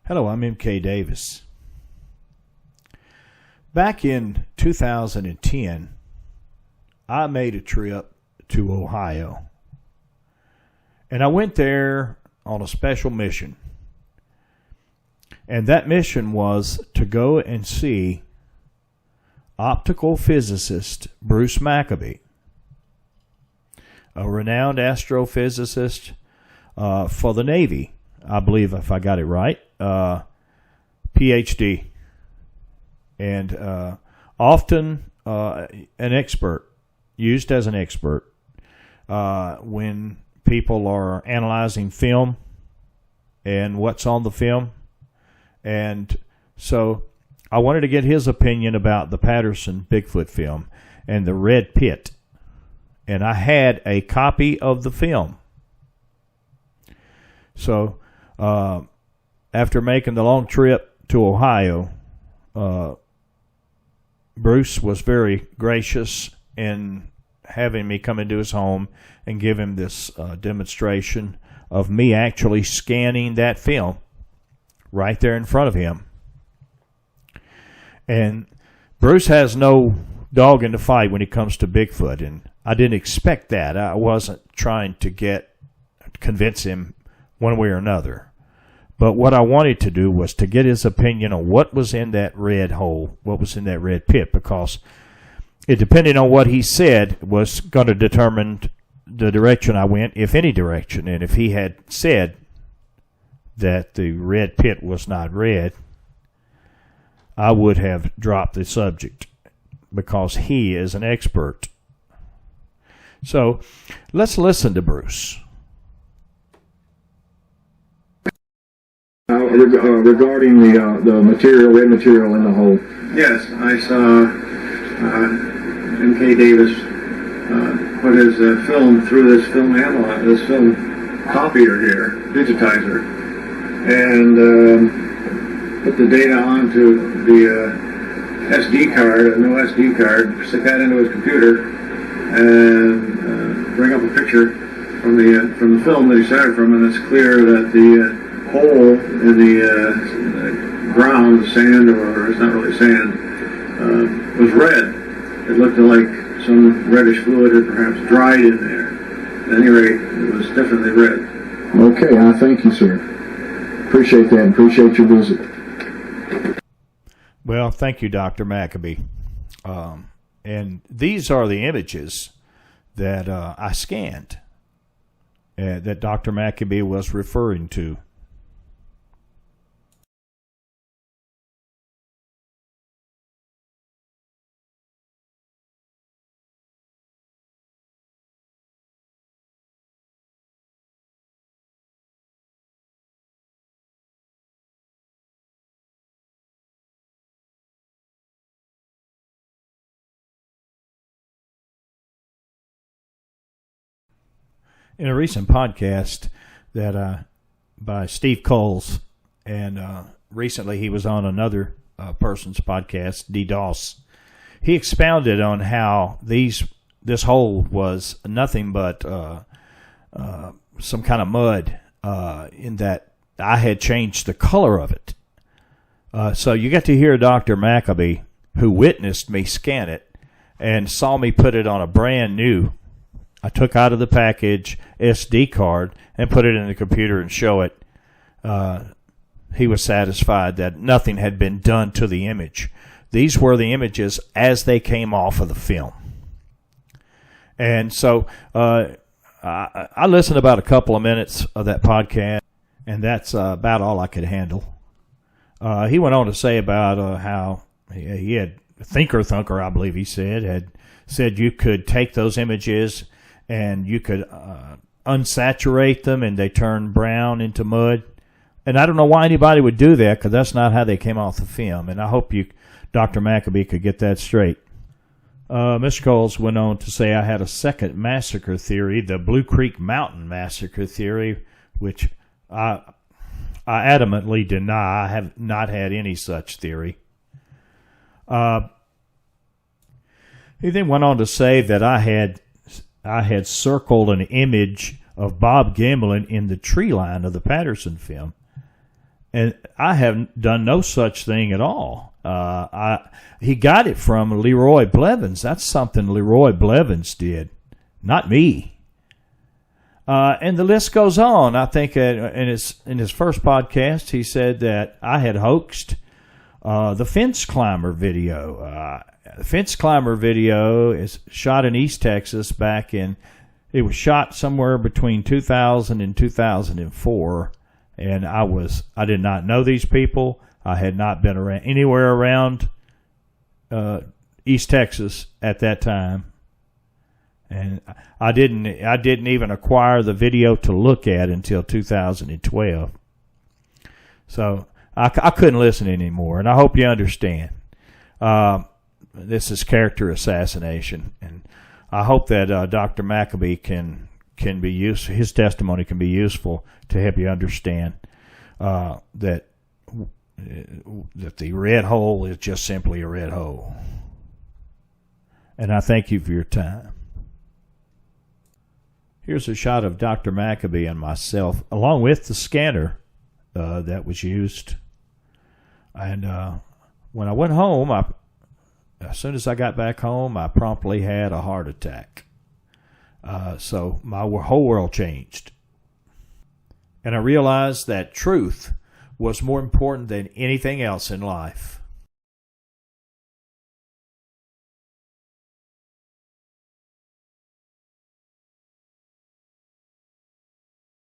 Hello, I'm M.K.Davis. Back in 2010, I made a trip to Ohio. And I went there on a special mission. And that mission was to go and see optical physicist Bruce Maccabee, a renowned astrophysicist for the Navy, I believe, if I got it right, PhD, and often an expert, used as an expert when people are analyzing film and what's on the film. And so I wanted to get his opinion about the Patterson Bigfoot film and the red pit. And I had a copy of the film. So after making the long trip to Ohio, Bruce was very gracious in having me come into his home and give him this demonstration of me actually scanning that film right there in front of him. And Bruce has no dog in the fight when it comes to Bigfoot, and I didn't expect that. I wasn't trying to convince him one way or another. But what I wanted to do was to get his opinion on what was in that red hole, what was in that red pit, because it, depending on what he said, was going to determine the direction I went, if any direction. And if he had said that the red pit was not red, I would have dropped the subject because he is an expert. So let's listen to Bruce. Regarding the material, red material in the hole. Yes, I saw M.K.Davis put his film through this film copier here, digitizer, and put the data onto the SD card, a new SD card, stick that into his computer, and bring up a picture from the film that he started from, and it's clear that the hole in the ground, the sand, or it's not really sand, was red. It looked like some reddish fluid had perhaps dried in there. At any rate, it was definitely red. Okay, I thank you, sir. Appreciate that. Appreciate your visit. Well, thank you, Dr. Maccabee. And these are the images that I scanned that Dr. Maccabee was referring to. In a recent podcast that by Steve Coles, and recently he was on another person's podcast, DDoS, he expounded on how this hole was nothing but some kind of mud, in that I had changed the color of it. So you get to hear Dr. Maccabee, who witnessed me scan it and saw me put it on a brand new, I took out of the package SD card and put it in the computer and show it. He was satisfied that nothing had been done to the image. These were the images as they came off of the film. And so I listened about a couple of minutes of that podcast, and that's about all I could handle. He went on to say about how he had Thinker Thunker, I believe he had said you could take those images and you could unsaturate them and they turn brown into mud. And I don't know why anybody would do that, because that's not how they came off the film. And I hope Dr. Maccabee, could get that straight. Mr. Coles went on to say I had a second massacre theory, the Blue Creek Mountain Massacre theory, which I adamantly deny. I have not had any such theory. He then went on to say that I had circled an image of Bob Gimlin in the tree line of the Patterson film. And I have done no such thing at all. He got it from Leroy Blevins. That's something Leroy Blevins did, not me. And the list goes on. I think in his first podcast, he said that I had hoaxed the fence climber video. The fence climber video is shot in East Texas it was shot somewhere between 2000 and 2004. And I did not know these people. I had not been anywhere around East Texas at that time, and I didn't even acquire the video to look at until 2012. So I couldn't listen anymore, and I hope you understand. This is character assassination, and I hope that Dr. Maccabee can be used. His testimony can be useful to help you understand that the red hole is just simply a red hole. And I thank you for your time. Here's a shot of Dr. Maccabee and myself, along with the scanner that was used. And when I went home, as soon as I got back home, I promptly had a heart attack. So my whole world changed. And I realized that truth was more important than anything else in life.